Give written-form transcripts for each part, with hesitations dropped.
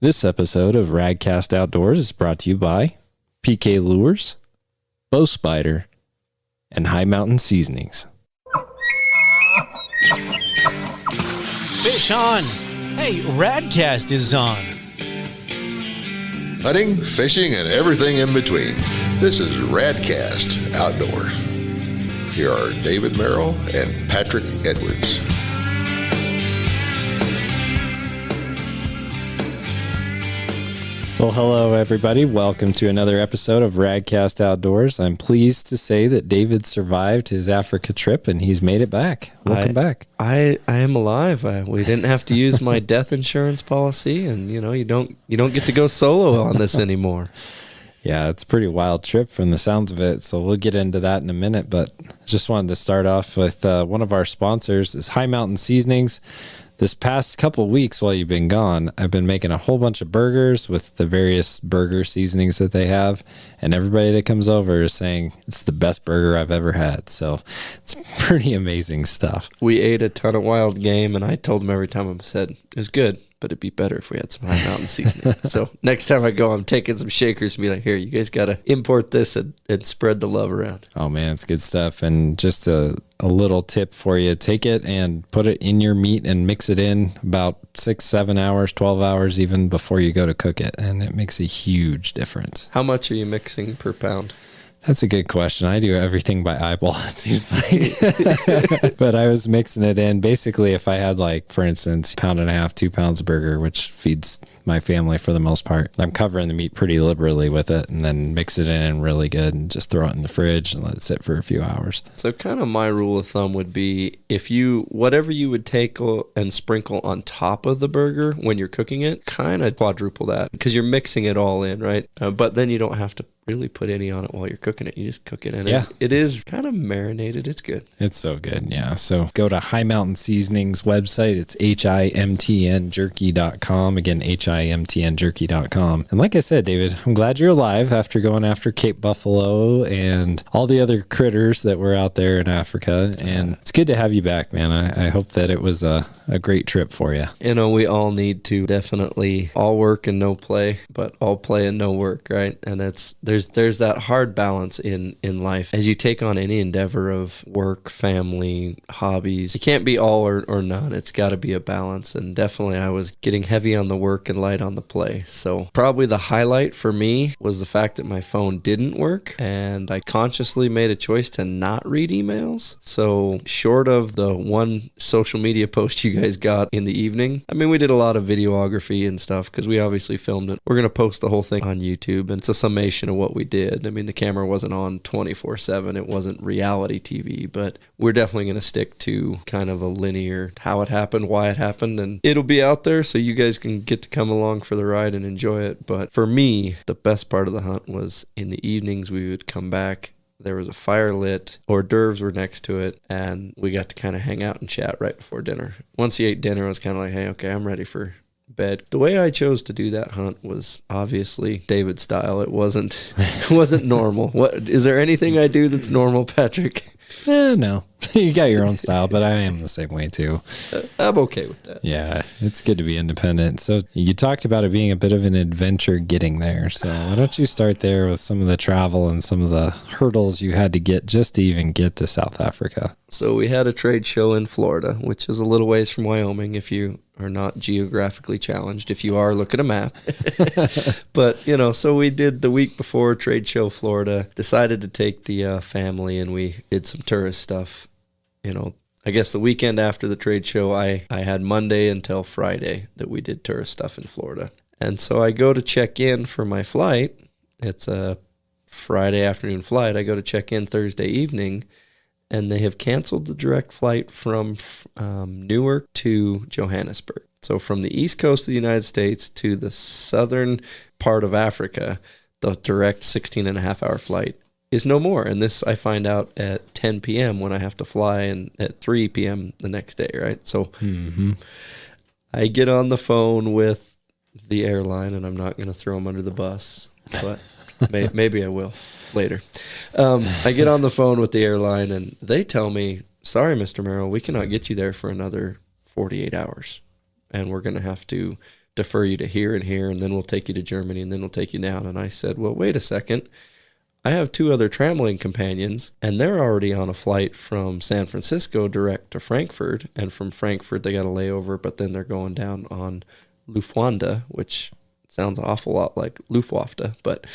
This episode of Radcast Outdoors is brought to you by PK Lures, Bow Spider, and High Mountain Seasonings. Fish on! Hey, Radcast is on! Hunting, fishing, and everything in between. This is Radcast Outdoor. Here are David Merrill and Patrick Edwards. Well, hello, everybody. Welcome to another episode of Radcast Outdoors. I'm pleased to say that David survived his Africa trip and he's made it back. Welcome back. I am alive. We didn't have to use my death insurance policy, and you don't get to go solo on this anymore. Yeah, it's a pretty wild trip from the sounds of it, so we'll get into that in a minute, but just wanted to start off with one of our sponsors is High Mountain Seasonings. This past couple weeks while you've been gone, I've been making a whole bunch of burgers with the various burger seasonings that they have, and everybody that comes over is saying it's the best burger I've ever had. So it's pretty amazing stuff. We ate a ton of wild game, and I told them every time I said it was good, but it'd be better if we had some High Mountain seasoning. So next time I go, I'm taking some shakers and be like, here, you guys got to import this and spread the love around. Oh, man, it's good stuff. And just a little tip for you, take it and put it in your meat and mix it in about 6, 7 hours, 12 hours even before you go to cook it. And it makes a huge difference. How much are you mixing per pound? That's a good question. I do everything by eyeball, it seems like. But I was mixing it in. Basically, if I had, like, for instance, 1.5 pounds, 2 pounds of burger, which feeds my family for the most part, I'm covering the meat pretty liberally with it and then mix it in really good and just throw it in the fridge and let it sit for a few hours. So kind of my rule of thumb would be whatever you would take and sprinkle on top of the burger when you're cooking it, kind of quadruple that because you're mixing it all in, right? But then you don't have to really put any on it while you're cooking it. You just cook it in. Yeah. It is kind of marinated. It's good. It's so good, yeah. So go to High Mountain Seasonings website. It's HIMTNjerky.com. Again, HIMTNjerky.com. And like I said, David, I'm glad you're alive after going after Cape Buffalo and all the other critters that were out there in Africa. And it's good to have you back, man. I hope that it was a great trip for you. You know, we all need to definitely all work and no play, but all play and no work, right? And there's that hard balance in life as you take on any endeavor of work, family, hobbies. It can't be all or none. It's got to be a balance. And definitely I was getting heavy on the work and light on the play. So probably the highlight for me was the fact that my phone didn't work, and I consciously made a choice to not read emails. So short of the one social media post you guys got in the evening, I mean, we did a lot of videography and stuff because we obviously filmed it. We're going to post the whole thing on YouTube, and it's a summation of what we did. I mean, the camera wasn't on 24/7. It wasn't reality TV, but we're definitely going to stick to kind of a linear how it happened, why it happened, and it'll be out there so you guys can get to come along for the ride and enjoy it. But for me, the best part of the hunt was in the evenings we would come back. There was a fire lit, hors d'oeuvres were next to it, and we got to kind of hang out and chat right before dinner. Once you ate dinner, I was kind of like, hey, okay, I'm ready for bed. The way I chose to do that hunt was obviously David style. It wasn't normal. What is there anything I do that's normal, Patrick? No. You got your own style, but I am the same way too. I'm okay with that. Yeah, it's good to be independent. So you talked about it being a bit of an adventure getting there. So why don't you start there with some of the travel and some of the hurdles you had to get just to even get to South Africa? So we had a trade show in Florida, which is a little ways from Wyoming if you are not geographically challenged. If you are, look at a map. But, so we did the week before trade show Florida, decided to take the family, and we did some tourist stuff. I guess the weekend after the trade show, I had Monday until Friday that we did tourist stuff in Florida. And so I go to check in for my flight. It's a Friday afternoon flight. I go to check in Thursday evening, and they have canceled the direct flight from Newark to Johannesburg. So from the east coast of the United States to the southern part of Africa, the direct 16-and-a-half-hour flight is no more. And this I find out at 10 p.m. when I have to fly and at 3 p.m. the next day, right? So I get on the phone with the airline, and I'm not going to throw them under the bus, but maybe I will later. I get on the phone with the airline, and they tell me, sorry, Mr. Merrill, we cannot get you there for another 48 hours. And we're going to have to defer you to here and here, and then we'll take you to Germany, and then we'll take you down. And I said, well, wait a second. I have 2 other trampoline companions, and they're already on a flight from San Francisco direct to Frankfurt. And from Frankfurt, they got a layover, but then they're going down on Lufthansa, which sounds an awful lot like Luftwaffe, but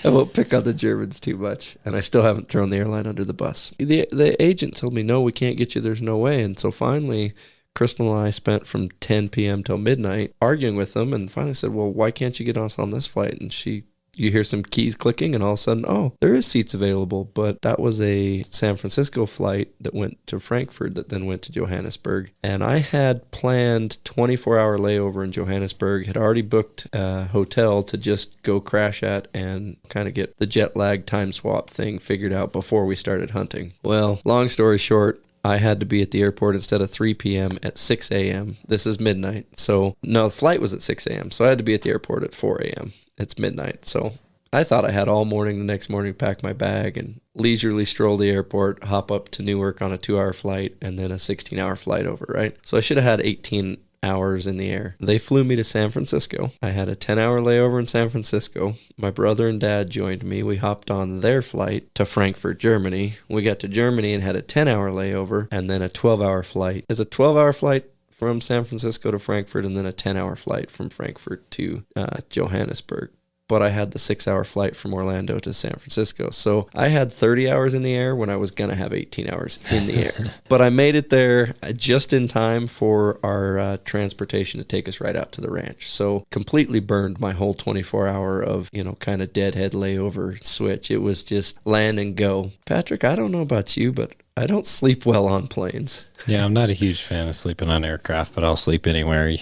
I won't pick on the Germans too much. And I still haven't thrown the airline under the bus. The agent told me, no, we can't get you. There's no way. And so finally, Crystal and I spent from 10 p.m. till midnight arguing with them, and finally said, well, why can't you get us on this flight? And you hear some keys clicking, and all of a sudden, oh, there is seats available. But that was a San Francisco flight that went to Frankfurt that then went to Johannesburg. And I had planned 24-hour layover in Johannesburg, had already booked a hotel to just go crash at and kind of get the jet lag time swap thing figured out before we started hunting. Well, long story short, I had to be at the airport instead of 3 p.m. at 6 a.m. This is midnight. So, no, the flight was at 6 a.m. So I had to be at the airport at 4 a.m. It's midnight. So I thought I had all morning the next morning to pack my bag and leisurely stroll the airport, hop up to Newark on a 2-hour flight, and then a 16-hour flight over, right? So I should have had 18 hours in the air. They flew me to San Francisco. I had a 10-hour layover in San Francisco. My brother and dad joined me. We hopped on their flight to Frankfurt, Germany. We got to Germany and had a 10-hour layover and then a 12-hour flight. It's a 12-hour flight from San Francisco to Frankfurt and then a 10-hour flight from Frankfurt to Johannesburg. But I had the 6-hour flight from Orlando to San Francisco. So I had 30 hours in the air when I was going to have 18 hours in the air. But I made it there just in time for our transportation to take us right out to the ranch. So completely burned my whole 24-hour of, kind of deadhead layover switch. It was just land and go. Patrick, I don't know about you, but I don't sleep well on planes. Yeah, I'm not a huge fan of sleeping on aircraft, but I'll sleep anywhere.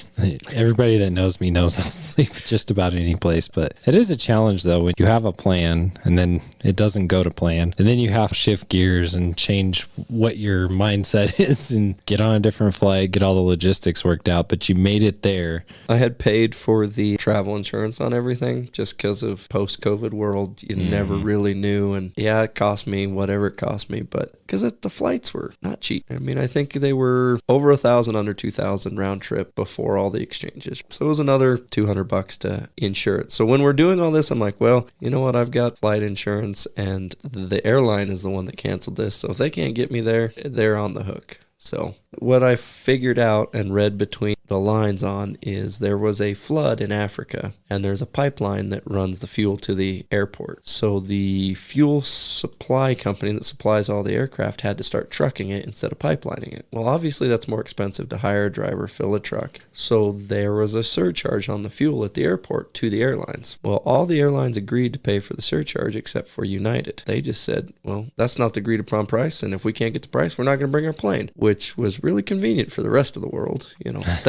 Everybody that knows me knows I'll sleep just about any place. But it is a challenge, though, when you have a plan and then it doesn't go to plan. And then you have to shift gears and change what your mindset is and get on a different flight, get all the logistics worked out. But you made it there. I had paid for the travel insurance on everything just because of post-COVID world. You never really knew. And yeah, it cost me whatever it cost me, but because the flights were not cheap. I mean, I think they were over $1,000, under $2,000 round trip before all the exchanges. So it was another $200 to insure it. So when we're doing all this, I'm like, well, you know what? I've got flight insurance and the airline is the one that canceled this. So if they can't get me there, they're on the hook. So what I figured out and read between the lines on is there was a flood in Africa and there's a pipeline that runs the fuel to the airport. So the fuel supply company that supplies all the aircraft had to start trucking it instead of pipelining it. Well, obviously that's more expensive to hire a driver, fill a truck. So there was a surcharge on the fuel at the airport to the airlines. Well, all the airlines agreed to pay for the surcharge except for United. They just said, well, that's not the agreed upon price, and if we can't get the price, we're not going to bring our plane, which was really convenient for the rest of the world.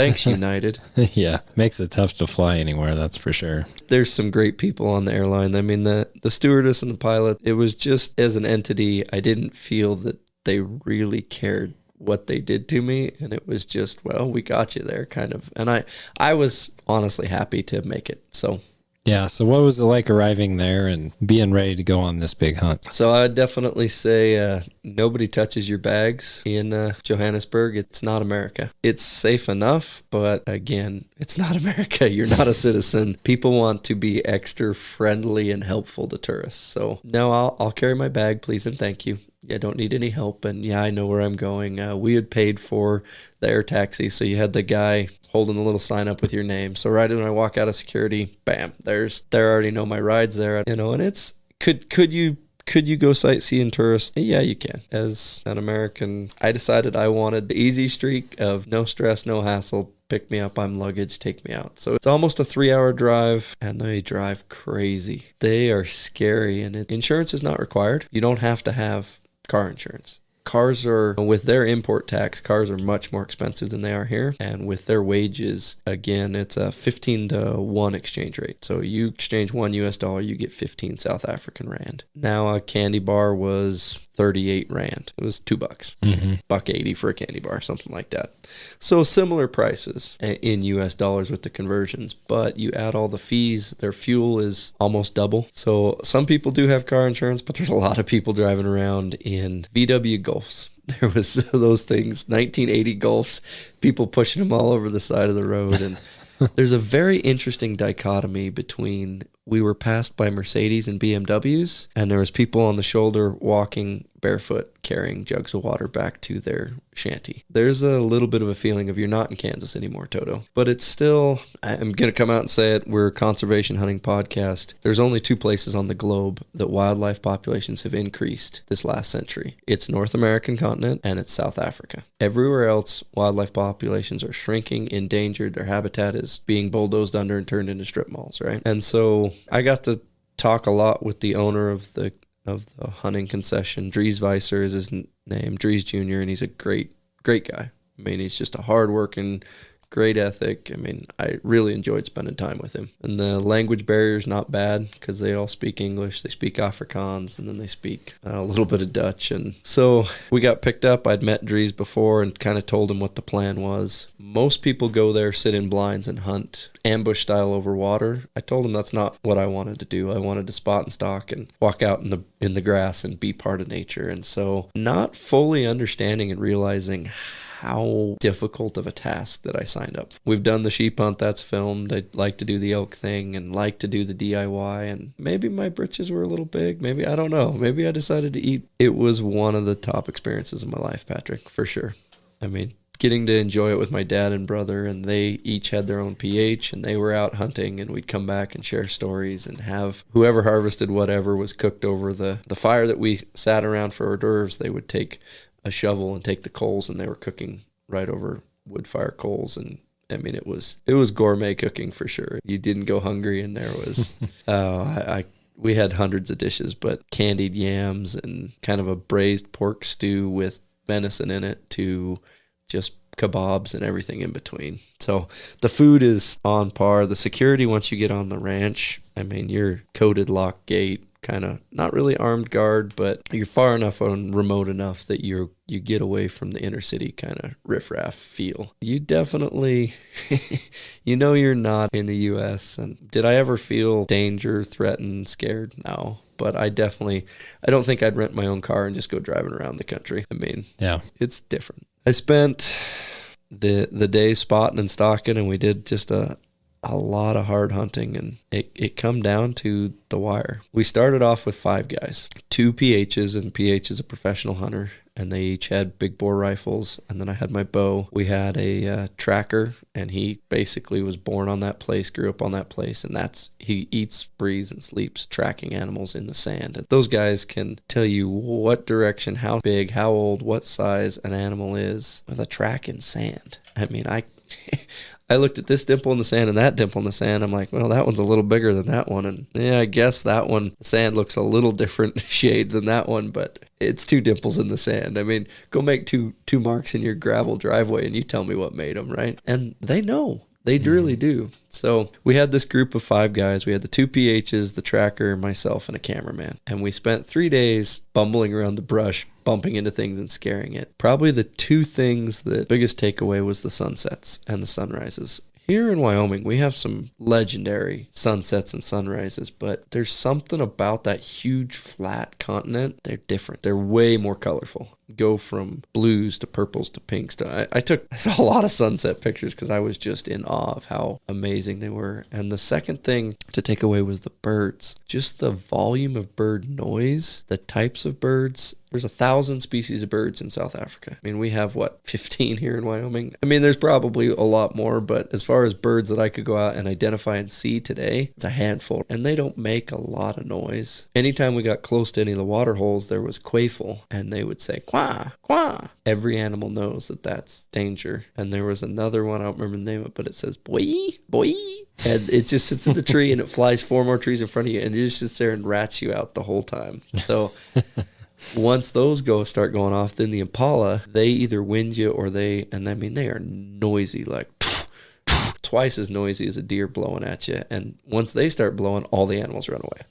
Thanks, United. Yeah, makes it tough to fly anywhere, that's for sure. There's some great people on the airline. I mean, the stewardess and the pilot, it was just as an entity, I didn't feel that they really cared what they did to me, and it was just, well, we got you there kind of. And I was honestly happy to make it. So yeah, so what was it like arriving there and being ready to go on this big hunt? So I'd definitely say nobody touches your bags in Johannesburg. It's not America. It's safe enough, but again, it's not America. You're not a citizen. People want to be extra friendly and helpful to tourists. So no, I'll carry my bag, please and thank you. I don't need any help, and yeah, I know where I'm going. We had paid for the air taxi, so you had the guy holding the little sign up with your name. So right when I walk out of security, bam, they already know my ride's there. And it's could you go sightseeing tourist? Yeah, you can. As an American, I decided I wanted the easy streak of no stress, no hassle. Pick me up, I'm luggage, take me out. So it's almost a 3-hour drive, and they drive crazy. They are scary, and insurance is not required. You don't have to have car insurance. Cars are, with their import tax, cars are much more expensive than they are here. And with their wages, again, it's a 15-to-1 exchange rate. So you exchange $1 you get 15 South African rand. Now a candy bar was 38 rand. It was $2. $1.80 for a candy bar, something like that. So similar prices in US dollars with the conversions, but you add all the fees, their fuel is almost double. So some people do have car insurance, but there's a lot of people driving around in VW Golf. Golfs. There was those things, 1980 Golfs, people pushing them all over the side of the road. And there's a very interesting dichotomy between we were passed by Mercedes and BMWs, and there was people on the shoulder walking barefoot, carrying jugs of water back to their shanty. There's a little bit of a feeling of you're not in Kansas anymore, Toto. But it's still, I'm going to come out and say it, we're a conservation hunting podcast. There's only 2 places on the globe that wildlife populations have increased this last century. It's North American continent and it's South Africa. Everywhere else, wildlife populations are shrinking, endangered. Their habitat is being bulldozed under and turned into strip malls, right? And so I got to talk a lot with the owner of the hunting concession. Dries Weiser is his name, Dries Jr., and he's a great guy. I mean, he's just a hard-working, great ethic. I mean, I really enjoyed spending time with him. And the language barrier is not bad because they all speak English. They speak Afrikaans, and then they speak a little bit of Dutch. And so we got picked up. I'd met Dries before and kind of told him what the plan was. Most people go there, sit in blinds, and hunt ambush style over water. I told him that's not what I wanted to do. I wanted to spot and stalk and walk out in the grass and be part of nature. And so not fully understanding and realizing how difficult of a task that I signed up for. We've done the sheep hunt that's filmed. I'd like to do the elk thing and like to do the DIY, and maybe my britches were a little big. Maybe, I don't know. Maybe I decided to eat. It was one of the top experiences of my life, Patrick, for sure. I mean, getting to enjoy it with my dad and brother, and they each had their own PH, and they were out hunting, and we'd come back and share stories and have whoever harvested whatever was cooked over the fire that we sat around for hors d'oeuvres. They would take a shovel and take the coals, and they were cooking right over wood fire coals. And I mean, it was gourmet cooking for sure. You didn't go hungry, and there was we had hundreds of dishes, but candied yams and kind of a braised pork stew with venison in it to just kebabs and everything in between. So the food is on par. The security, once you get on the ranch, I mean, you're coded lock gate, kind of not really armed guard, but you're far enough and remote enough that you get away from the inner city kind of riffraff feel. You definitely, you're not in the U.S. And did I ever feel danger, threatened, scared? No. But I don't think I'd rent my own car and just go driving around the country. I mean, yeah, it's different. I spent the day spotting and stalking, and we did just a lot of hard hunting, and it come down to the wire. We started off with 5 guys, 2 PHs, and PH is a professional hunter, and they each had big bore rifles, and then I had my bow. We had a tracker, and he basically was born on that place, grew up on that place, and he eats, breathes, and sleeps tracking animals in the sand. And those guys can tell you what direction, how big, how old, what size an animal is with a track in sand. I mean, I looked at this dimple in the sand and that dimple in the sand. I'm like, well, that one's a little bigger than that one. And yeah, I guess that one, the sand looks a little different shade than that one, but it's 2 dimples in the sand. I mean, go make two marks in your gravel driveway and you tell me what made them, right? And they know. They really do. So we had this group of 5 guys. We had the 2 PHs, the tracker, myself, and a cameraman. And we spent 3 days bumbling around the brush, bumping into things and scaring it. Probably the 2 things that biggest takeaway was the sunsets and the sunrises. Here in Wyoming, we have some legendary sunsets and sunrises, but there's something about that huge flat continent. They're different. They're way more colorful. Go from blues to purples to pinks. I saw a lot of sunset pictures because I was just in awe of how amazing they were. And the second thing to take away was the birds. Just the volume of bird noise, the types of birds. There's 1,000 species of birds in South Africa. I mean, we have, 15 here in Wyoming? I mean, there's probably a lot more, but as far as birds that I could go out and identify and see today, it's a handful. And they don't make a lot of noise. Anytime we got close to any of the water holes, there was quaffle, and they would say, quah, quah. Every animal knows that that's danger. And there was another one, I don't remember the name of it, but it says, boy, boy. And it just sits in the tree, and it flies 4 more trees in front of you, and it just sits there and rats you out the whole time. So once those start going off, then the impala, they either wind you or they are noisy, like twice as noisy as a deer blowing at you. And once they start blowing, all the animals run away.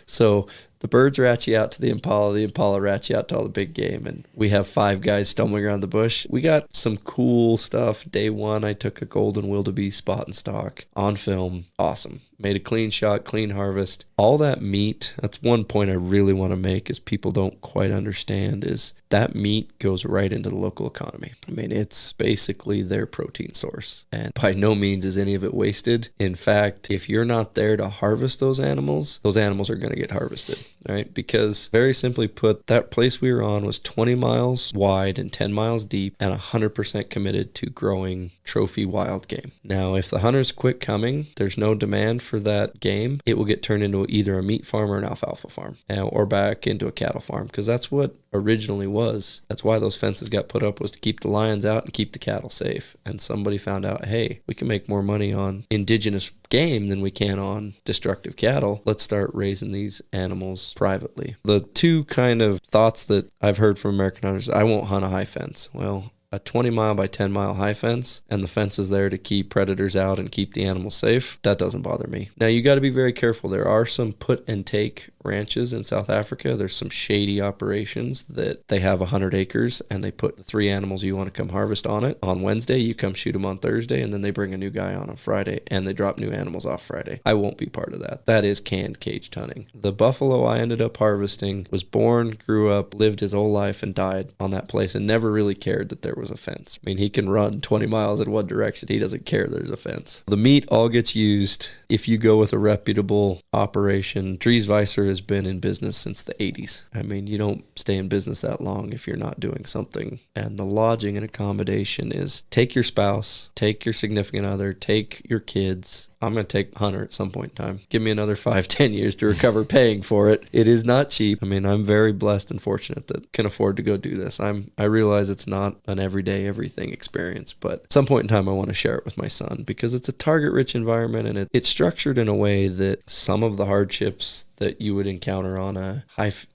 So The birds rat you out to the Impala rats you out to all the big game, and we have 5 guys stumbling around the bush. We got some cool stuff. Day 1, I took a golden wildebeest spot and stock on film. Awesome. Made a clean shot, clean harvest. All that meat, that's one point I really want to make is people don't quite understand is that meat goes right into the local economy. I mean, it's basically their protein source. And by no means is any of it wasted. In fact, if you're not there to harvest those animals are going to get harvested, right? Because very simply put, that place we were on was 20 miles wide and 10 miles deep and 100% committed to growing trophy wild game. Now, if the hunters quit coming, there's no demand for that game, it will get turned into either a meat farm or an alfalfa farm, or back into a cattle farm, because that's what originally was. That's why those fences got put up, was to keep the lions out and keep the cattle safe. And somebody found out, hey, we can make more money on indigenous game than we can on destructive cattle. Let's start raising these animals privately. The two kind of thoughts that I've heard from American hunters, I won't hunt a high fence. Well, a 20 mile by 10 mile high fence and the fence is there to keep predators out and keep the animals safe, that doesn't bother me. Now, you got to be very careful. There are some put and take ranches in South Africa. There's some shady operations that they have 100 acres and they put the 3 animals you want to come harvest on it. On Wednesday, you come shoot them on Thursday, and then they bring a new guy on Friday and they drop new animals off Friday. I won't be part of that. That is canned caged hunting. The buffalo I ended up harvesting was born, grew up, lived his whole life and died on that place and never really cared that there was a fence. I mean, he can run 20 miles in one direction. He doesn't care there's a fence. The meat all gets used if you go with a reputable operation. Dries Weiser has been in business since the 80s. I mean, you don't stay in business that long if you're not doing something. And the lodging and accommodation is take your spouse, take your significant other, take your kids. I'm going to take Hunter at some point in time. Give me another 5-10 years to recover paying for it. It is not cheap. I mean, I'm very blessed and fortunate that can afford to go do this. I realize it's not an everyday everything experience, but at some point in time I want to share it with my son because it's a target-rich environment and it's structured in a way that some of the hardships that you would encounter on a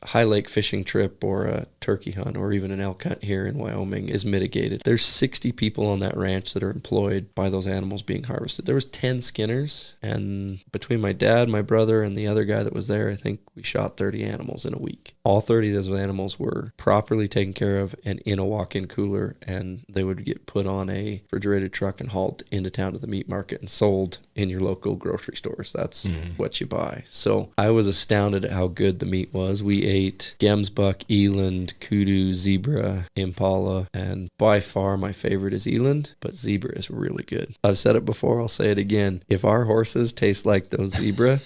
high lake fishing trip or a turkey hunt or even an elk hunt here in Wyoming is mitigated. There's 60 people on that ranch that are employed by those animals being harvested. There was 10 skinners, and between my dad, my brother, and the other guy that was there, I think we shot 30 animals in a week. All 30 of those animals were properly taken care of and in a walk-in cooler, and they would get put on a refrigerated truck and hauled into town to the meat market and sold in your local grocery stores. That's what you buy. So I was astounded at how good the meat was. We ate gemsbuck, eland, kudu, zebra, impala, and by far my favorite is eland, but zebra is really good. I've said it before, I'll say it again. If our horses taste like those zebra,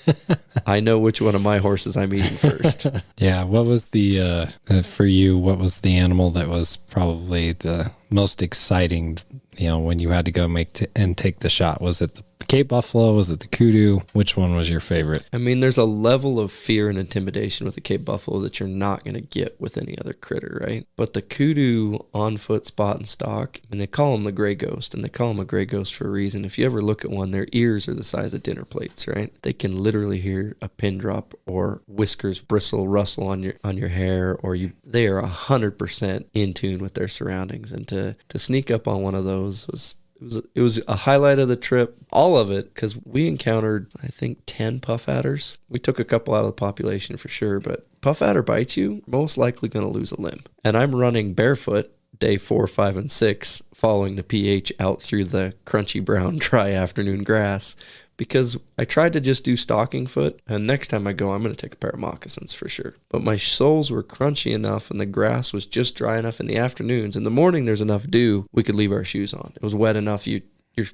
I know which one of my horses I'm eating first. Yeah, what was the, for you, what was the animal that was probably the most exciting, when you had to go and take the shot? Was it the Cape Buffalo? Was it the Kudu? Which one was your favorite? I mean, there's a level of fear and intimidation with the Cape Buffalo that you're not going to get with any other critter, right? But the Kudu on foot spot and stock, and they call them the gray ghost, and they call them a gray ghost for a reason. If you ever look at one, their ears are the size of dinner plates, right? They can literally hear a pin drop or whiskers bristle, rustle on your hair, or they are 100% in tune with their surroundings. And to sneak up on one of those it was a highlight of the trip, all of it, because we encountered, I think, 10 puff adders. We took a couple out of the population for sure, but puff adder bites you, most likely going to lose a limb. And I'm running barefoot day 4, 5, and 6, following the pH out through the crunchy brown dry afternoon grass, because I tried to just do stocking foot, and next time I go, I'm going to take a pair of moccasins for sure. But my soles were crunchy enough, and the grass was just dry enough in the afternoons. In the morning, there's enough dew, we could leave our shoes on. It was wet enough, your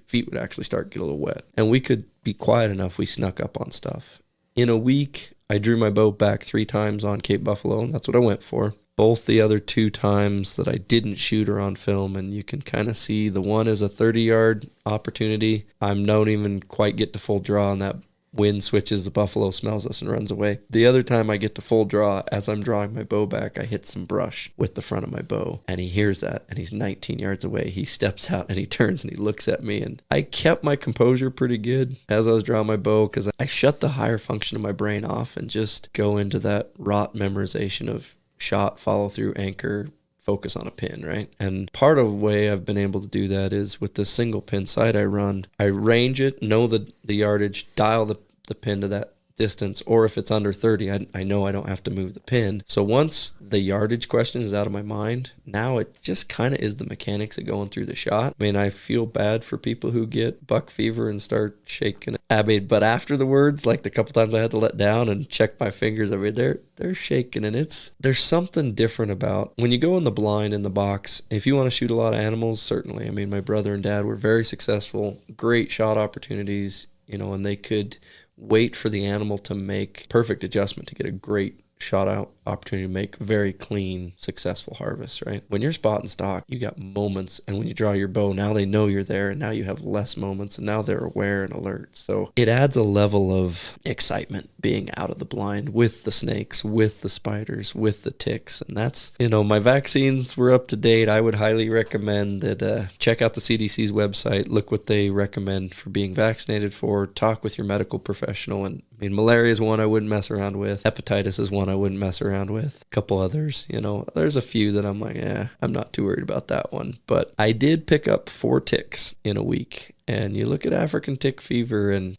feet would actually start to get a little wet. And we could be quiet enough, we snuck up on stuff. In a week, I drew my bow back 3 times on Cape Buffalo, and that's what I went for. Both the other 2 times that I didn't shoot are on film, and you can kind of see the one is a 30-yard opportunity. I don't even quite get to full draw, and that wind switches, the buffalo smells us and runs away. The other time I get to full draw, as I'm drawing my bow back, I hit some brush with the front of my bow, and he hears that, and he's 19 yards away. He steps out, and he turns, and he looks at me, and I kept my composure pretty good as I was drawing my bow, because I shut the higher function of my brain off and just go into that rote memorization of shot, follow through, anchor, focus on a pin, right? And part of the way I've been able to do that is with the single pin sight I run, I range it, know the yardage, dial the pin to distance, or if it's under 30, I know I don't have to move the pin. So once the yardage question is out of my mind, now it just kind of is the mechanics of going through the shot. I mean, I feel bad for people who get buck fever and start shaking. I mean, but after the words, like the couple times I had to let down and check my fingers, I mean, they're shaking, and there's something different about when you go in the blind in the box. If you want to shoot a lot of animals, certainly. I mean, my brother and dad were very successful, great shot opportunities, and they could wait for the animal to make perfect adjustment to get a great shot out opportunity to make very clean, successful harvests, right? When you're spot and stock, you got moments, and when you draw your bow, now they know you're there, and now you have less moments, and now they're aware and alert. So it adds a level of excitement being out of the blind with the snakes, with the spiders, with the ticks, and that's, my vaccines were up to date. I would highly recommend that check out the CDC's website, look what they recommend for being vaccinated for, talk with your medical professional, and I mean, malaria is one I wouldn't mess around with. Hepatitis is one I wouldn't mess around with. A couple others, there's a few that I'm like, I'm not too worried about that one. But I did pick up 4 ticks in a week. And you look at African tick fever, and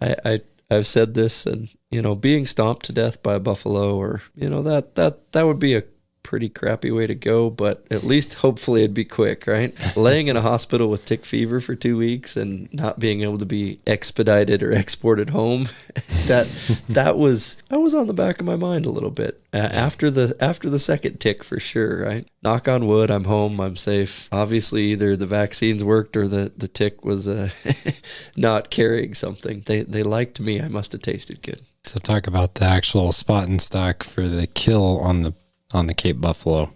I've said this, and, being stomped to death by a buffalo, or, that would be a pretty crappy way to go, but at least hopefully it'd be quick, right? Laying in a hospital with tick fever for 2 weeks and not being able to be expedited or exported home, that was on the back of my mind a little bit after the second tick, for sure, right? Knock on wood, I'm home, I'm safe. Obviously either the vaccines worked or the tick was not carrying something. They liked me. I must have tasted good. So talk about the actual spot and stock for the kill on the Cape Buffalo.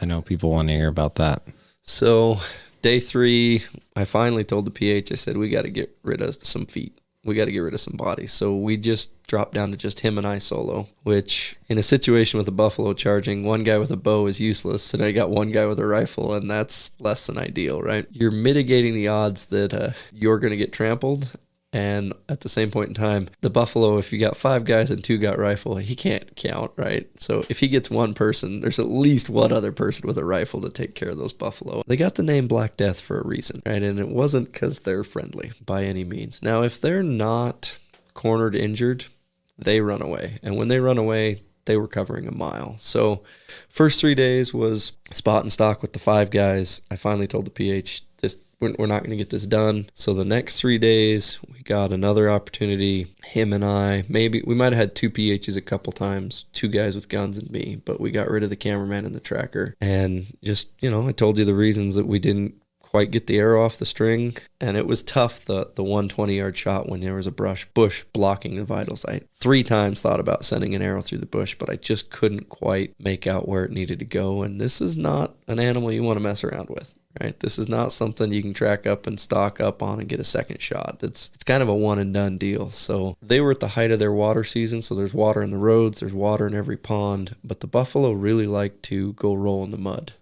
I know people want to hear about that. So day 3, I finally told the PH, I said, we got to get rid of some feet. We got to get rid of some bodies. So we just dropped down to just him and I solo, which in a situation with a buffalo charging, one guy with a bow is useless, and I got one guy with a rifle, and that's less than ideal, right? You're mitigating the odds that you're going to get trampled. And at the same point in time, the buffalo, if you got 5 guys and 2 got rifle, he can't count, right? So if he gets one person, there's at least one other person with a rifle to take care of those buffalo. They got the name Black Death for a reason, right? And it wasn't because they're friendly by any means. Now, if they're not cornered, injured, they run away. And when they run away, they were covering a mile. So first 3 days was spot and stock with the 5 guys. I finally told the PH, we're not going to get this done. So the next 3 days, we got another opportunity. Him and I, maybe we might have had 2 PHs a couple times, 2 guys with guns and me, but we got rid of the cameraman and the tracker. And just, I told you the reasons that we didn't quite get the arrow off the string, and it was tough, the 120-yard shot when there was a bush blocking the vitals. I 3 times thought about sending an arrow through the bush, but I just couldn't quite make out where it needed to go, and this is not an animal you want to mess around with, right? This is not something you can track up and stock up on and get a second shot. It's kind of a one-and-done deal. So they were at the height of their water season, so there's water in the roads, there's water in every pond, but the buffalo really like to go roll in the mud.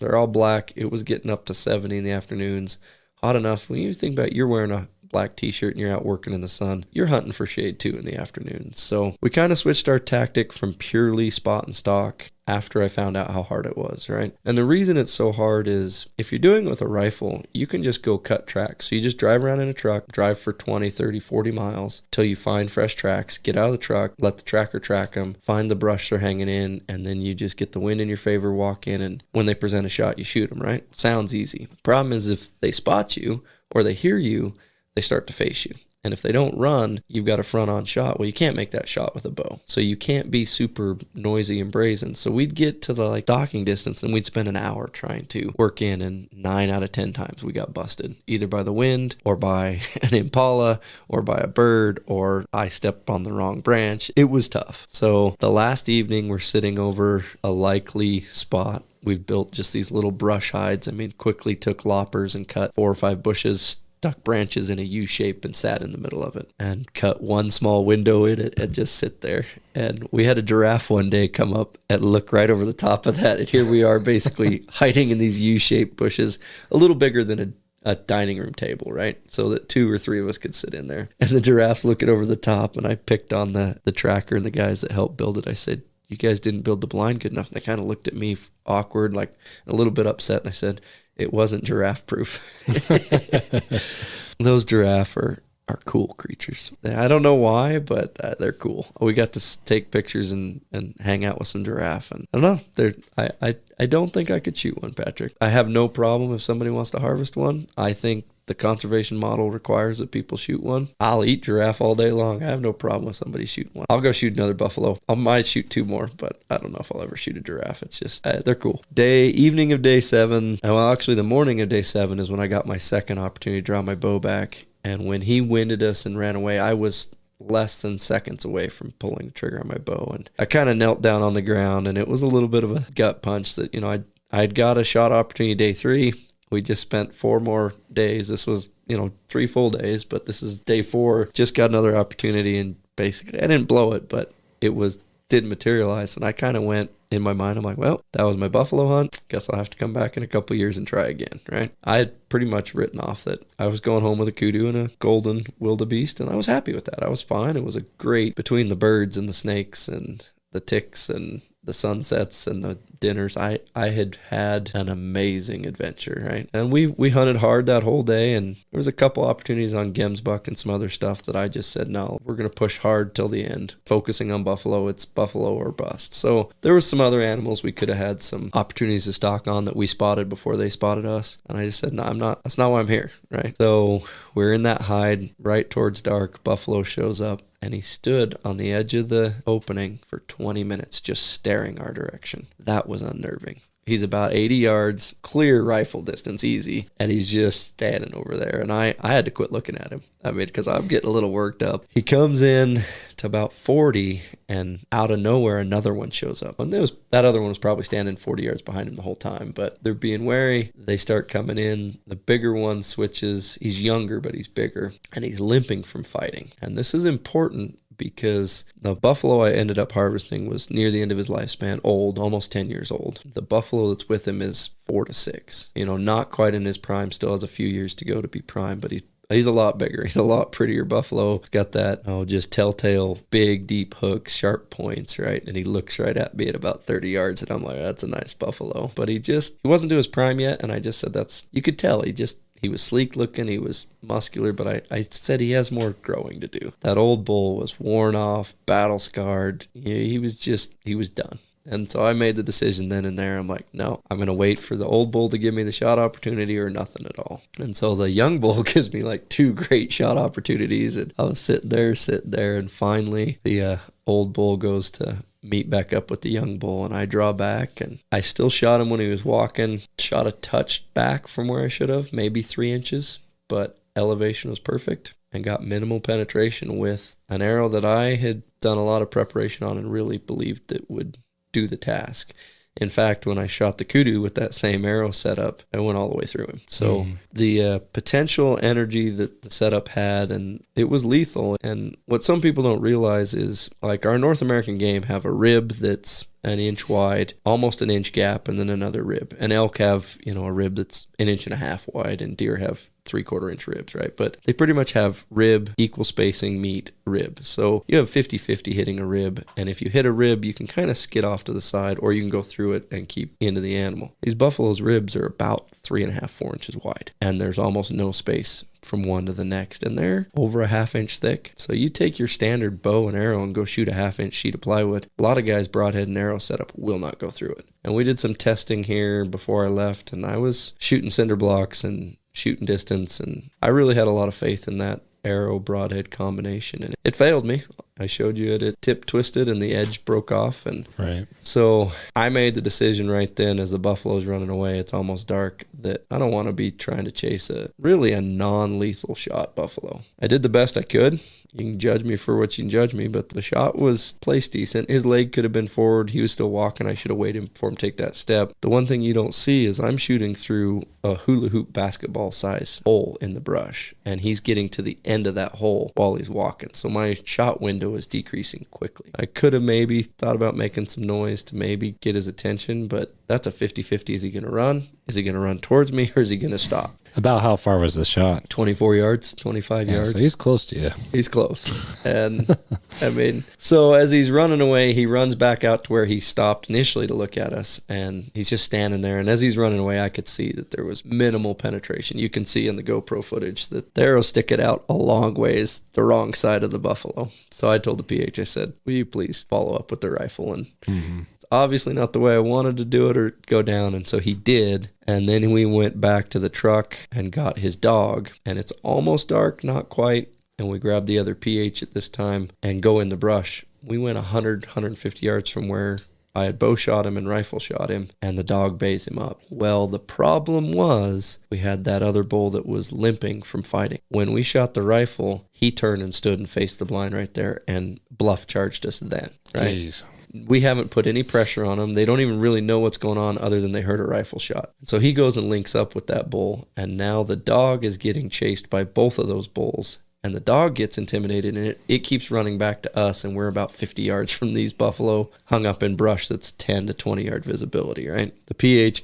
They're all black. It was getting up to 70 in the afternoons. Hot enough. When you think about you're wearing a black t-shirt and you're out working in the sun, you're hunting for shade too in the afternoons. So we kind of switched our tactic from purely spot and stock after I found out how hard it was, right? And the reason it's so hard is if you're doing it with a rifle, you can just go cut tracks. So you just drive around in a truck, drive for 20, 30, 40 miles till you find fresh tracks, get out of the truck, let the tracker track them, find the brush they're hanging in, and then you just get the wind in your favor, walk in, and when they present a shot, you shoot them, right? Sounds easy. Problem is if they spot you or they hear you, they start to face you. And if they don't run, you've got a front-on shot. Well, you can't make that shot with a bow. So you can't be super noisy and brazen. So we'd get to the docking distance and we'd spend an hour trying to work in, and 9 out of 10 times we got busted, either by the wind or by an impala or by a bird, or I stepped on the wrong branch. It was tough. So the last evening we're sitting over a likely spot. We've built just these little brush hides. I mean, quickly took loppers and cut 4 or 5 bushes, stuck branches in a U shape and sat in the middle of it and cut one small window in it and just sit there. And we had a giraffe one day come up and look right over the top of that. And here we are basically hiding in these U-shaped bushes, a little bigger than a dining room table, right? So that 2 or 3 of us could sit in there. And the giraffe's looking over the top, and I picked on the tracker and the guys that helped build it. I said, you guys didn't build the blind good enough. And they kind of looked at me awkward, like a little bit upset. And I said, it wasn't giraffe proof. Those giraffe are are cool creatures. I don't know why, but they're cool. We got to take pictures and hang out with some giraffe. And I don't know. I don't think I could shoot one, Patrick. I have no problem if somebody wants to harvest one. I think the conservation model requires that people shoot one. I'll eat giraffe all day long. I have no problem with somebody shooting one. I'll go shoot another buffalo. I might shoot 2 more, but I don't know if I'll ever shoot a giraffe. It's just, they're cool. Evening of day 7, well, actually the morning of day 7 is when I got my second opportunity to draw my bow back. And when he winded us and ran away, I was less than seconds away from pulling the trigger on my bow. And I kind of knelt down on the ground, and it was a little bit of a gut punch that, I'd got a shot opportunity day 3. We just spent 4 more days. This was, 3 full days, but this is day 4. Just got another opportunity, and basically I didn't blow it, but didn't materialize. And I kind of went in my mind, I'm like, well, that was my buffalo hunt. Guess I'll have to come back in a couple years and try again, right? I had pretty much written off that I was going home with a Kudu and a golden Wildebeast, and I was happy with that. I was fine. It was a great, between the birds and the snakes and the ticks and the sunsets and the dinners, I had an amazing adventure, right? And we hunted hard that whole day, and there was a couple opportunities on gemsbuck and some other stuff that I just said, no, we're going to push hard till the end. Focusing on buffalo, it's buffalo or bust. So there was some other animals we could have had some opportunities to stalk on that we spotted before they spotted us. And I just said, no, that's not why I'm here, right? So we're in that hide right towards dark. Buffalo shows up, and he stood on the edge of the opening for 20 minutes just staring our direction. That was unnerving. He's about 80 yards, clear rifle distance, easy, and he's just standing over there. And I had to quit looking at him. I mean, because I'm getting a little worked up. He comes in to about 40, and out of nowhere, another one shows up. And that other one was probably standing 40 yards behind him the whole time, but they're being wary. They start coming in. The bigger one switches. He's younger, but he's bigger, and he's limping from fighting. And this is important because the buffalo I ended up harvesting was near the end of his lifespan, old, almost 10 years old. The buffalo that's with him is 4 to 6. Not quite in his prime, still has a few years to go to be prime, but he's a lot bigger. He's a lot prettier buffalo. He's got that, just telltale, big, deep hooks, sharp points, right? And he looks right at me at about 30 yards, and I'm like, that's a nice buffalo. But he wasn't to his prime yet, and I just said you could tell, he was sleek looking, he was muscular, but I said he has more growing to do. That old bull was worn off, battle scarred. He was done. And so I made the decision then and there. I'm like, no, I'm going to wait for the old bull to give me the shot opportunity or nothing at all. And so the young bull gives me like 2 great shot opportunities. And I was sitting there. And finally the old bull goes to meet back up with the young bull, and I draw back, and I still shot him when he was walking, shot a touch back from where I should have, maybe 3 inches, but elevation was perfect and got minimal penetration with an arrow that I had done a lot of preparation on and really believed it would do the task. In fact, when I shot the Kudu with that same arrow setup, I went all the way through him. So the potential energy that the setup had, and it was lethal. And what some people don't realize is, like, our North American game have a rib that's an inch wide, almost an inch gap, and then another rib. And elk have, a rib that's 1.5 inches wide, and deer have 3/4 inch ribs, right? But they pretty much have rib, equal spacing, meat, rib. So you have 50-50 hitting a rib, and if you hit a rib, you can kind of skid off to the side, or you can go through it and keep into the animal. These buffalo's ribs are about 3.5-4 inches wide, and there's almost no space from one to the next, and they're over a 1/2 inch thick. So you take your standard bow and arrow and go shoot a 1/2 inch sheet of plywood. A lot of guys' broadhead and arrow setup will not go through it. And we did some testing here before I left, and I was shooting cinder blocks and shooting distance, and I really had a lot of faith in that arrow broadhead combination, and it failed me. I showed you it tip twisted and the edge broke off, and right. So I made the decision right then, as the buffalo's running away, it's almost dark, that I don't want to be trying to chase a non-lethal shot buffalo. I did the best I could. You can judge me for what you can judge me, but the shot was placed decent. His leg could have been forward. He was still walking. I should have waited for him to take that step. The one thing you don't see is I'm shooting through a hula hoop basketball size hole in the brush, and he's getting to the end of that hole while he's walking. So my shot window is decreasing quickly. I could have maybe thought about making some noise to maybe get his attention, but that's a 50-50. Is he going to run? Is he going to run towards me, or is he going to stop? About how far was the shot? 24 yards, 25 yards. So he's close to you. He's close. And I mean, so as he's running away, he runs back out to where he stopped initially to look at us. And he's just standing there. And as he's running away, I could see that there was minimal penetration. You can see in the GoPro footage that the arrow sticking out a long ways the wrong side of the buffalo. So I told the PH, I said, will you please follow up with the rifle? And it's obviously not the way I wanted to do it or go down. And so he did. And then we went back to the truck and got his dog. And it's almost dark, not quite. And we grabbed the other PH at this time and go in the brush. We went 100, 150 yards from where I had bow shot him and rifle shot him, and the dog bays him up. Well, the problem was we had that other bull that was limping from fighting. When we shot the rifle, he turned and stood and faced the blind right there and bluff charged us then. Right? Jeez. We haven't put any pressure on them. They don't even really know what's going on other than they heard a rifle shot. So he goes and links up with that bull, and now the dog is getting chased by both of those bulls. And the dog gets intimidated, and it keeps running back to us, and we're about 50 yards from these buffalo hung up in brush that's 10 to 20 yard visibility, right? The PH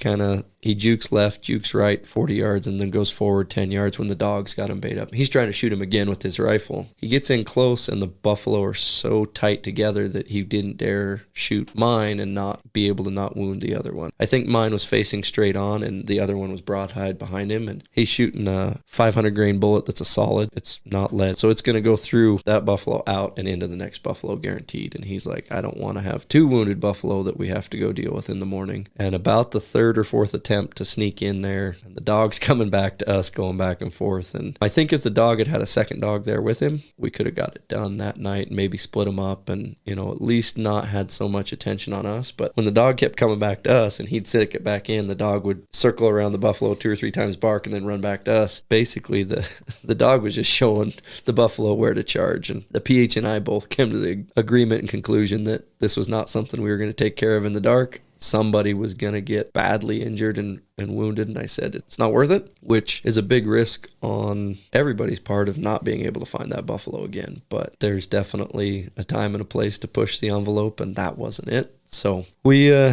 he jukes left, jukes right, 40 yards, and then goes forward 10 yards when the dog's got him bait up. He's trying to shoot him again with his rifle. He gets in close, and the buffalo are so tight together that he didn't dare shoot mine and not be able to not wound the other one. I think mine was facing straight on, and the other one was broadhide behind him, and he's shooting a 500 grain bullet that's a solid. It's not lead. So it's going to go through that buffalo out and into the next buffalo guaranteed. And he's like, I don't want to have two wounded buffalo that we have to go deal with in the morning. And about the third or fourth attempt to sneak in there, and the dog's coming back to us, going back and forth. And I think if the dog had had a second dog there with him, we could have got it done that night and maybe split them up and, at least not had so much attention on us. But when the dog kept coming back to us and he'd stick it back in, the dog would circle around the buffalo 2 or 3 times, bark, and then run back to us. Basically, the dog was just showing the buffalo where to charge. And the PH and I both came to the agreement and conclusion that this was not something we were going to take care of in the dark. Somebody was going to get badly injured and wounded. And I said, it's not worth it, which is a big risk on everybody's part of not being able to find that buffalo again. But there's definitely a time and a place to push the envelope, and that wasn't it. So I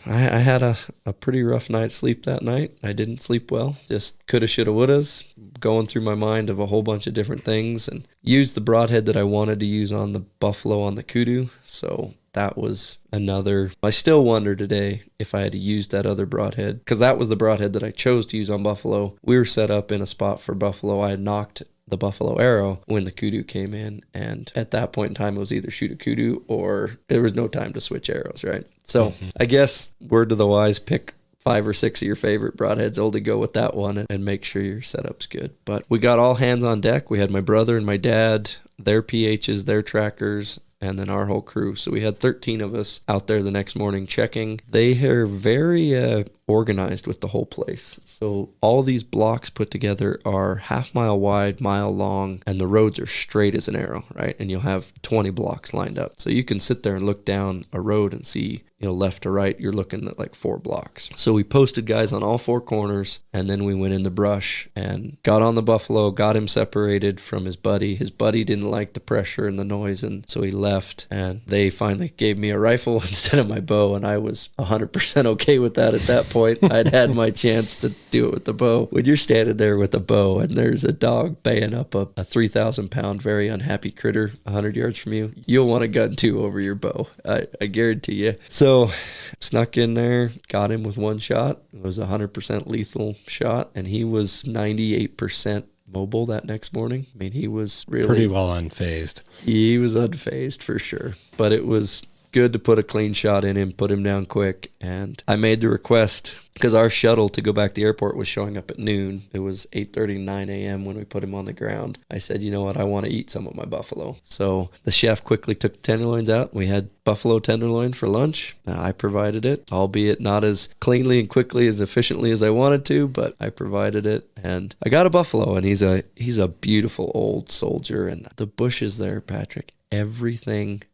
had a pretty rough night's sleep that night. I didn't sleep well. Just coulda, shoulda, wouldas, going through my mind of a whole bunch of different things, and used the broadhead that I wanted to use on the buffalo on the Kudu. So that was another. I still wonder today if I had to use that other broadhead, because that was the broadhead that I chose to use on buffalo. We were set up in a spot for buffalo. I had knocked the buffalo arrow when the Kudu came in, and at that point in time it was either shoot a Kudu or there was no time to switch arrows, right? So I guess word to the wise, pick 5 or 6 of your favorite broadheads, only go with that one and make sure your setup's good. But we got all hands on deck. We had my brother and my dad, their PHs, their trackers, and then our whole crew. So we had 13 of us out there the next morning checking. They are very organized with the whole place. So all these blocks put together are half-mile wide, mile long, and the roads are straight as an arrow, right? And you'll have 20 blocks lined up. So you can sit there and look down a road and see, left to right, you're looking at like 4 blocks. So we posted guys on all 4 corners, and then we went in the brush and got on the buffalo, got him separated from his buddy. His buddy didn't like the pressure and the noise, and so he left, and they finally gave me a rifle instead of my bow, and I was 100% okay with that at that point. I'd had my chance to do it with the bow. When you're standing there with a bow and there's a dog baying up a 3,000-pound, very unhappy critter 100 yards from you, you'll want a gun too over your bow. I guarantee you. So snuck in there, got him with 1 shot. It was a 100% lethal shot, and he was 98% mobile that next morning. I mean, he was really pretty well unfazed. He was unfazed for sure, but it was good to put a clean shot in him, put him down quick. And I made the request because our shuttle to go back to the airport was showing up at noon. It was 8:30, 9 a.m. when we put him on the ground. I said, you know what? I want to eat some of my buffalo. So the chef quickly took the tenderloins out. We had buffalo tenderloin for lunch. I provided it, albeit not as cleanly and quickly as efficiently as I wanted to, but I provided it. And I got a buffalo, and he's a beautiful old soldier. And the bushes there, Patrick, everything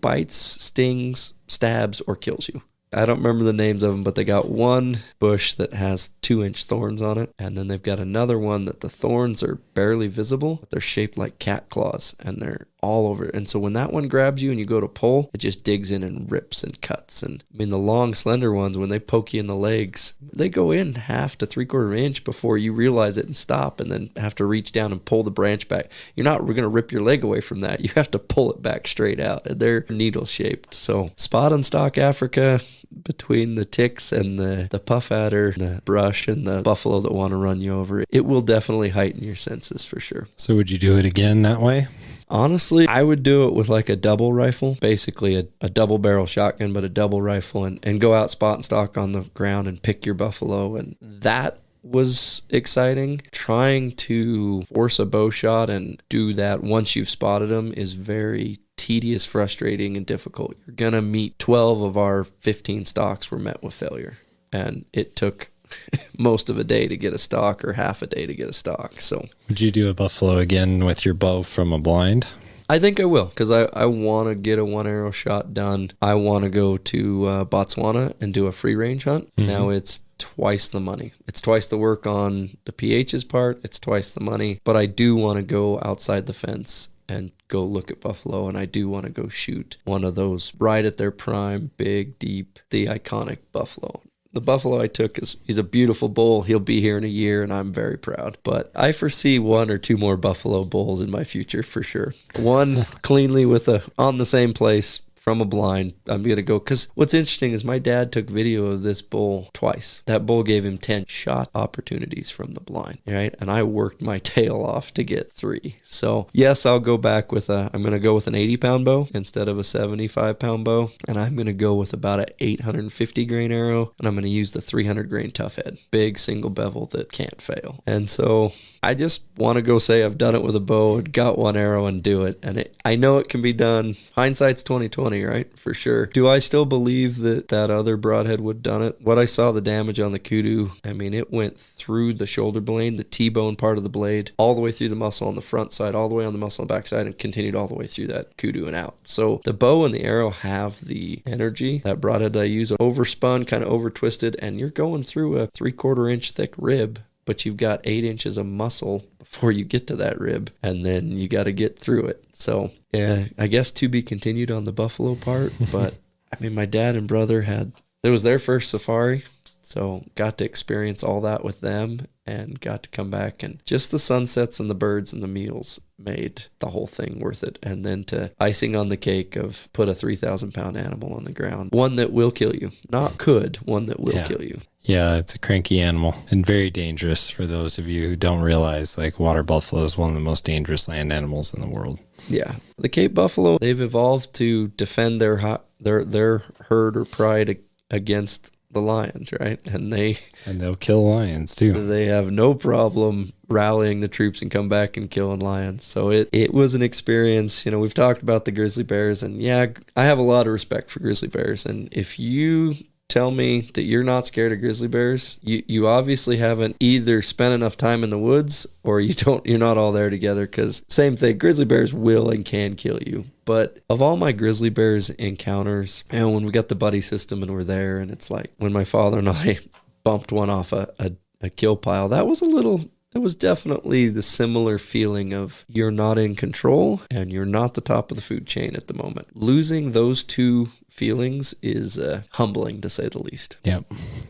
bites, stings, stabs, or kills you. I don't remember the names of them, but they got one bush that has 2-inch thorns on it, and then they've got another one that the thorns are barely visible, but they're shaped like cat claws, and all over it. And so when that one grabs you and you go to pull, it just digs in and rips and cuts. And I mean, the long, slender ones, when they poke you in the legs, they go in 1/2 to 3/4 inch before you realize it and stop, and then have to reach down and pull the branch back. You're not going to rip your leg away from that. You have to pull it back straight out. They're needle shaped. So spot and stock Africa, between the ticks and the puff adder, the brush, and the buffalo that want to run you over, it will definitely heighten your senses for sure. So would you do it again that way? Honestly, I would do it with like a double rifle, basically a double barrel shotgun, but a double rifle, and go out spot and stock on the ground and pick your buffalo. And that was exciting. Trying to force a bow shot and do that once you've spotted them is very tedious, frustrating, and difficult. You're going to meet 12 of our 15 stocks were met with failure. And it took most of a day to get a stock, or half a day to get a stock. So would you do a buffalo again with your bow from a blind? I think I will, because I want to get a 1-arrow shot done. I want to go to Botswana and do a free range hunt. Mm-hmm. Now it's twice the money. It's twice the work on the PH's part. It's twice the money. But I do want to go outside the fence and go look at buffalo, and I do want to go shoot one of those right at their prime, big, deep, the iconic buffalo. The buffalo I took he's a beautiful bull. He'll be here in a year, and I'm very proud. But I foresee 1 or 2 more buffalo bulls in my future for sure. One cleanly on the same place from a blind. I'm going to go, because what's interesting is my dad took video of this bull twice. That bull gave him 10 shot opportunities from the blind, right? And I worked my tail off to get 3. So yes, I'll go back I'm going to go with an 80-pound bow instead of a 75-pound bow. And I'm going to go with about an 850 grain arrow. And I'm going to use the 300 grain tough head, big single bevel that can't fail. And so I just want to go say I've done it with a bow and got 1 arrow and do it. And I know it can be done. Hindsight's 20/20, right? For sure. Do I still believe that other broadhead would have done it? What I saw the damage on the Kudu, I mean, it went through the shoulder blade, the T-bone part of the blade, all the way through the muscle on the front side, all the way on the muscle on the back side, and continued all the way through that Kudu and out. So the bow and the arrow have the energy. That broadhead I use, overspun, kind of over twisted, and you're going through a 3/4 inch thick rib, but you've got 8 inches of muscle before you get to that rib, and then you got to get through it. So yeah, I guess to be continued on the buffalo part, but I mean, my dad and brother it was their first safari, so got to experience all that with them, and got to come back, and just the sunsets and the birds and the meals made the whole thing worth it. And then to icing on the cake of put a 3,000-pound animal on the ground, one that will kill you, not could, one that will kill you. Yeah, it's a cranky animal and very dangerous. For those of you who don't realize, like, water buffalo is one of the most dangerous land animals in the world. Yeah, the Cape buffalo, they've evolved to defend their herd or pride against the lions, right? And they'll kill lions too. They have no problem rallying the troops and come back and killing lions. So it was an experience. You know, we've talked about the grizzly bears, and yeah, I have a lot of respect for grizzly bears. And if you tell me that you're not scared of grizzly bears, you obviously haven't either spent enough time in the woods, or you're not all there together, because same thing, grizzly bears will and can kill you. But of all my grizzly bears encounters, you know, when we got the buddy system and we're there, and it's like when my father and I bumped one off a kill pile, it was definitely the similar feeling of you're not in control and you're not the top of the food chain at the moment. Losing those two feelings is humbling, to say the least. Yep.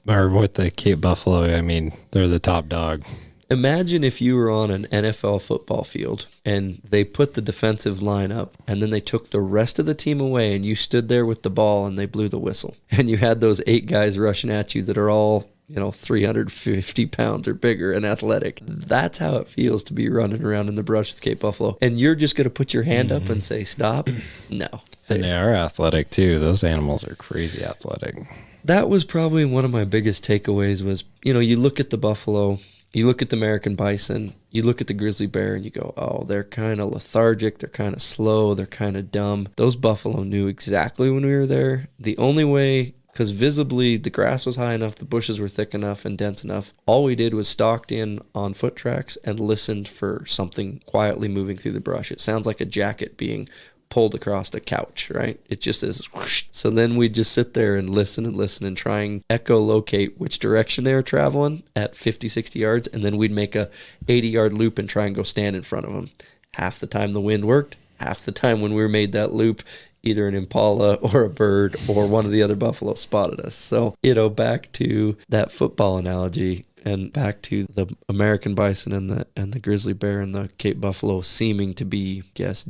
Or with the Cape buffalo, I mean, they're the top dog. Imagine if you were on an NFL football field and they put the defensive line up, and then they took the rest of the team away, and you stood there with the ball and they blew the whistle, and you had those 8 guys rushing at you that are all, 350 pounds or bigger and athletic. That's how it feels to be running around in the brush with Cape buffalo. And you're just going to put your hand up and say, stop? No. And they are athletic too. Those animals are crazy athletic. That was probably one of my biggest takeaways was, you look at the buffalo, you look at the American bison, you look at the grizzly bear, and you go, oh, they're kind of lethargic, they're kind of slow, they're kind of dumb. Those buffalo knew exactly when we were there. The only way, because visibly the grass was high enough, the bushes were thick enough and dense enough, all we did was stalked in on foot tracks and listened for something quietly moving through the brush. It sounds like a jacket being pulled across a couch, right? It just is whoosh. So then we just sit there and listen and try and echolocate which direction they were traveling at 50, 60 yards, and then we'd make a 80-yard loop and try and go stand in front of them. Half the time the wind worked, half the time when we made that loop, either an impala or a bird or one of the other buffalo spotted us. So, back to that football analogy, and back to the American bison and the grizzly bear and the Cape buffalo seeming to be,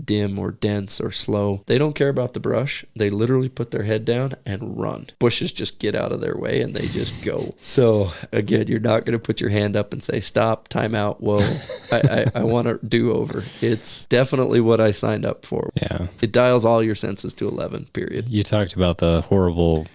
dim or dense or slow. They don't care about the brush. They literally put their head down and run. Bushes just get out of their way and they just go. So again, you're not going to put your hand up and say, stop, time out, whoa, I want a do-over. It's definitely what I signed up for. Yeah. It dials all your senses to 11, period. You talked about the horrible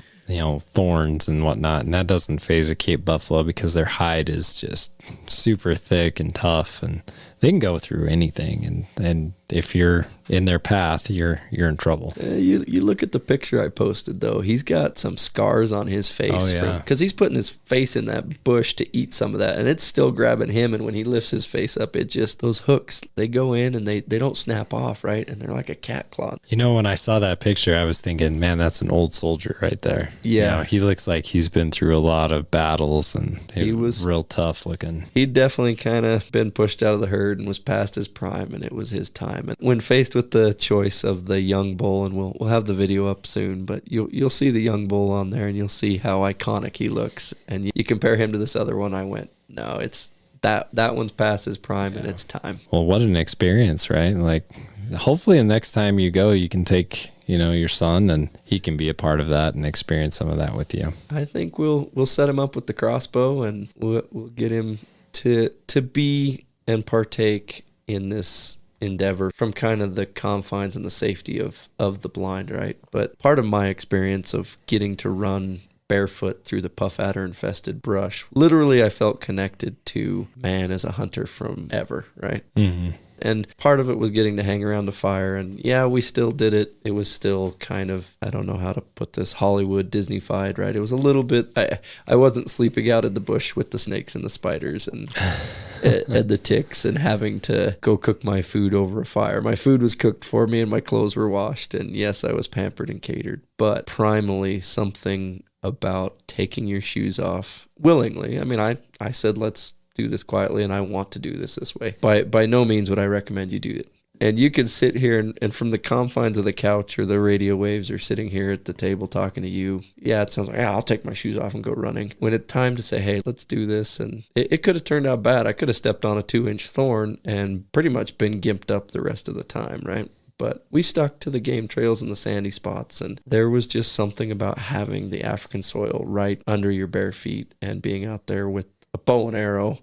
thorns and whatnot, and that doesn't phase a Cape buffalo because their hide is just super thick and tough, and they can go through anything. And if you're in their path, you're in trouble. You look at the picture I posted, though. He's got some scars on his face because he's putting his face in that bush to eat some of that, and it's still grabbing him. And when he lifts his face up, it just, those hooks, they go in and they don't snap off, right? And they're like a cat claw. When I saw that picture, I was thinking, man, that's an old soldier right there. Yeah. He looks like he's been through a lot of battles, and he was real tough looking. He'd definitely kind of been pushed out of the herd and was past his prime, and it was his time. And when faced with the choice of the young bull, and we'll have the video up soon, but you'll see the young bull on there, and you'll see how iconic he looks. And you compare him to this other one, I went, no, it's that one's past his prime, and it's time. Well, what an experience, right? Like, hopefully the next time you go, you can take your son, and he can be a part of that and experience some of that with you. I think we'll set him up with the crossbow, and we'll get him to be and partake in this endeavor from kind of the confines and the safety of the blind, right? But part of my experience of getting to run barefoot through the puff adder infested brush, literally I felt connected to man as a hunter from ever, right? Mm-hmm. And part of it was getting to hang around the fire. And yeah, we still did it. It was still kind of, I don't know how to put this, Hollywood Disney-fied, right? It was a little bit, I wasn't sleeping out in the bush with the snakes and the spiders and the ticks and having to go cook my food over a fire. My food was cooked for me and my clothes were washed. And yes, I was pampered and catered. But primally, something about taking your shoes off willingly. I mean, I said, let's do this quietly, and I want to do this way. By no means would I recommend you do it. And you could sit here and from the confines of the couch or the radio waves or sitting here at the table talking to you, it sounds like, I'll take my shoes off and go running. When it's time to say, hey, let's do this, and it could have turned out bad. I could have stepped on a 2-inch thorn and pretty much been gimped up the rest of the time, right? But we stuck to the game trails and the sandy spots, and there was just something about having the African soil right under your bare feet and being out there with a bow and arrow,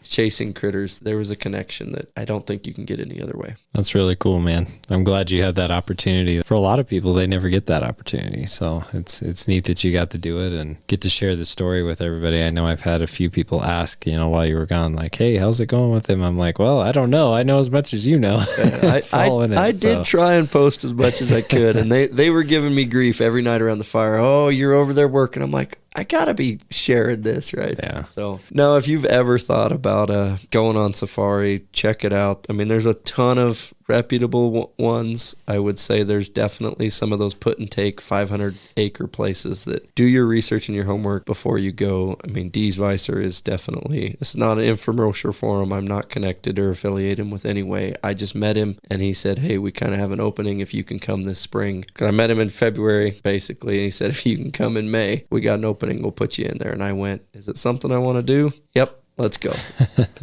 chasing critters. There was a connection that I don't think you can get any other way. That's really cool, man. I'm glad you had that opportunity. For a lot of people, they never get that opportunity. So it's neat that you got to do it and get to share the story with everybody. I know I've had a few people ask, while you were gone, like, hey, how's it going with him? I'm like, well, I don't know. I know as much as you know. I did try and post as much as I could, and they were giving me grief every night around the fire. Oh, you're over there working. I'm like, I gotta be sharing this, right? Yeah. So, no, if you've ever thought about going on safari, check it out. I mean, there's a ton of reputable ones. I would say there's definitely some of those put and take 500-acre places that do your research and your homework before you go. I mean, Dees Weiser is definitely, it's not an infomercial for him. I'm not connected or affiliated with any way. I just met him and he said, hey, we kind of have an opening if you can come this spring. I met him in February, basically, and he said, if you can come in May, we got an opening, we'll put you in there. And I went, is it something I want to do? Yep, let's go.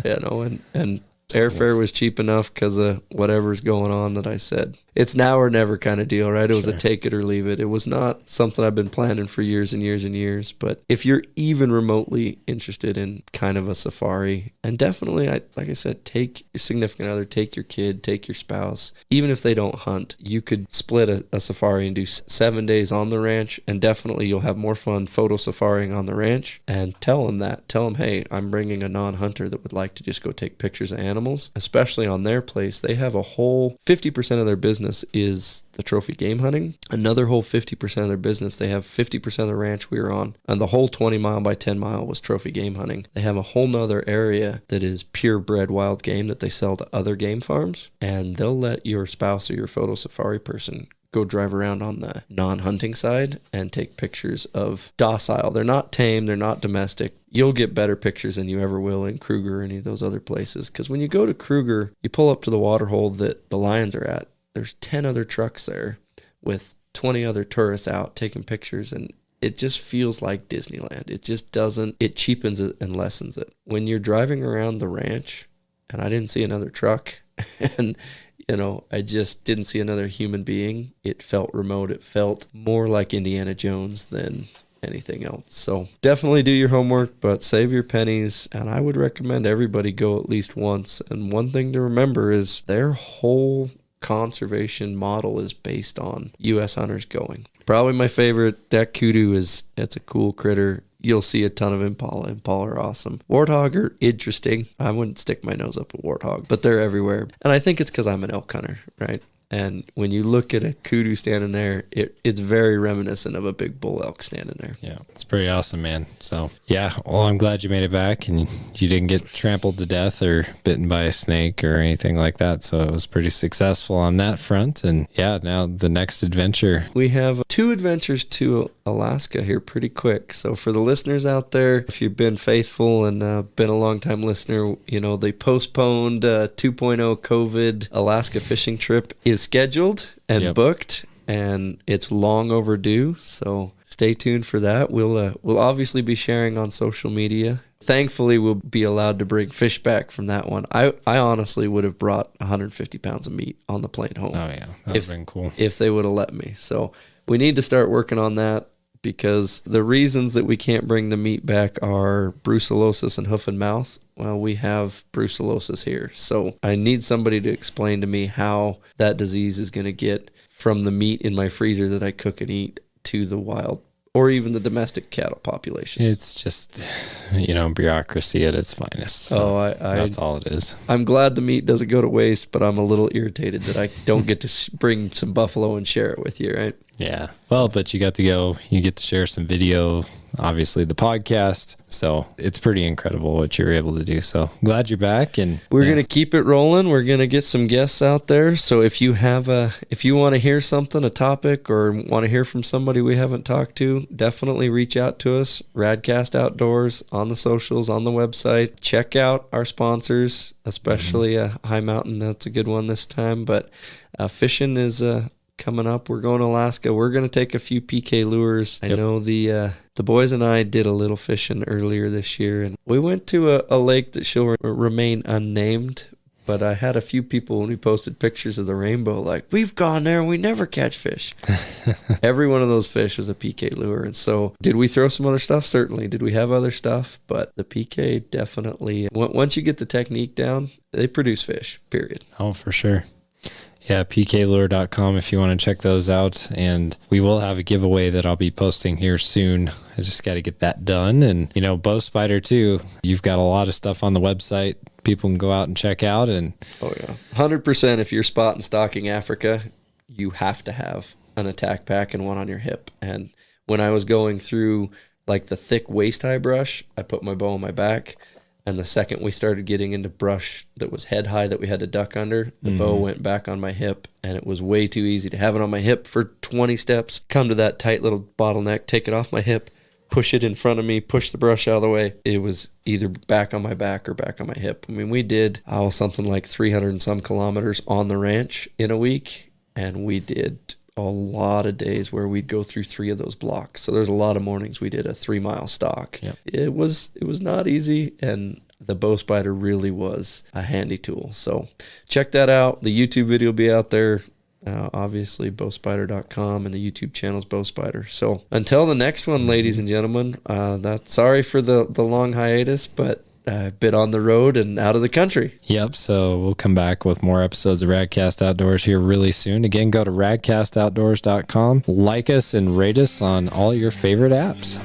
And airfare was cheap enough because of whatever's going on that I said, it's now or never kind of deal, right? It was a take it or leave it. It was not something I've been planning for years and years and years. But if you're even remotely interested in kind of a safari, and definitely, like I said, take your significant other, take your kid, take your spouse. Even if they don't hunt, you could split a safari and do 7 days on the ranch, and definitely you'll have more fun photo safaring on the ranch. And tell them that. Tell them, hey, I'm bringing a non-hunter that would like to just go take pictures of animals, especially on their place. They have a whole 50% of their business is the trophy game hunting. Another whole 50% of their business, they have 50% of the ranch we were on, and the whole 20 mile by 10 mile was trophy game hunting. They have a whole nother area that is purebred wild game that they sell to other game farms, and they'll let your spouse or your photo safari person go drive around on the non-hunting side and take pictures of docile. They're not tame, they're not domestic. You'll get better pictures than you ever will in Kruger or any of those other places, because when you go to Kruger, you pull up to the water hole that the lions are at, there's 10 other trucks there with 20 other tourists out taking pictures, and it just feels like Disneyland. It just doesn't, it cheapens it and lessens it. When you're driving around the ranch, and I didn't see another truck, and I just didn't see another human being. It felt remote. It felt more like Indiana Jones than anything else. So definitely do your homework, but save your pennies. And I would recommend everybody go at least once. And one thing to remember is their whole conservation model is based on U.S. hunters going. Probably my favorite, that kudu it's a cool critter. You'll see a ton of impala. Impala are awesome. Warthog are interesting. I wouldn't stick my nose up a warthog, but they're everywhere. And I think it's because I'm an elk hunter, right? And when you look at a kudu standing there, it's very reminiscent of a big bull elk standing there. Yeah, it's pretty awesome, man. So, yeah, well, I'm glad you made it back and you didn't get trampled to death or bitten by a snake or anything like that. So it was pretty successful on that front. And yeah, now the next adventure. We have 2 adventures to Alaska here pretty quick. So for the listeners out there, if you've been faithful and been a long-time listener, they postponed 2.0 COVID Alaska fishing trip is scheduled and booked, and it's long overdue. So stay tuned for that. We'll obviously be sharing on social media. Thankfully, we'll be allowed to bring fish back from that one. I honestly would have brought 150 pounds of meat on the plane home. Oh yeah, that would have been cool if they would have let me. So we need to start working on that, because the reasons that we can't bring the meat back are brucellosis and hoof and mouth. Well, we have brucellosis here. So I need somebody to explain to me how that disease is going to get from the meat in my freezer that I cook and eat to the wild or even the domestic cattle populations. It's just, bureaucracy at its finest. So that's all it is. I'm glad the meat doesn't go to waste, but I'm a little irritated that I don't get to bring some buffalo and share it with you, right? Yeah. Well, but you get to share some video, obviously the podcast. So it's pretty incredible what you're able to do. So glad you're back, and we're going to keep it rolling. We're going to get some guests out there. So if you want to hear something, a topic, or want to hear from somebody we haven't talked to, definitely reach out to us. Radcast Outdoors on the socials, on the website. Check out our sponsors, especially High Mountain. That's a good one this time, but fishing is coming up. We're going to Alaska. We're going to take a few PK lures. I know the boys and I did a little fishing earlier this year, and we went to a lake that shall remain unnamed, but I had a few people when we posted pictures of the rainbow like, we've gone there and we never catch fish. Every one of those fish was a PK lure. And so did we throw some other stuff? Certainly. Did we have other stuff? But the PK definitely, once you get the technique down, they produce fish, period. Oh, for sure. Yeah, pklure.com if you want to check those out. And we will have a giveaway that I'll be posting here soon. I just got to get that done. And, Bow Spider too. You've got a lot of stuff on the website people can go out and check out. And oh, yeah. 100% if you're spot and stalking Africa, you have to have an attack pack and one on your hip. And when I was going through like the thick waist-high brush, I put my bow on my back. And the second we started getting into brush that was head high that we had to duck under, the bow went back on my hip, and it was way too easy to have it on my hip for 20 steps, come to that tight little bottleneck, take it off my hip, push it in front of me, push the brush out of the way. It was either back on my back or back on my hip. I mean, we did something like 300 and some kilometers on the ranch in a week, and we did a lot of days where we'd go through 3 of those blocks. So there's a lot of mornings we did a 3-mile stalk. Yep. It was not easy, and the bow spider really was a handy tool. So check that out. The YouTube video will be out there. Obviously, bowspider.com, and the YouTube channel is Bow Spider. So until the next one, ladies and gentlemen, sorry for the long hiatus, but been on the road and out of the country. Yep. So we'll come back with more episodes of Radcast Outdoors here really soon. Again, go to radcastoutdoors.com, like us and rate us on all your favorite apps.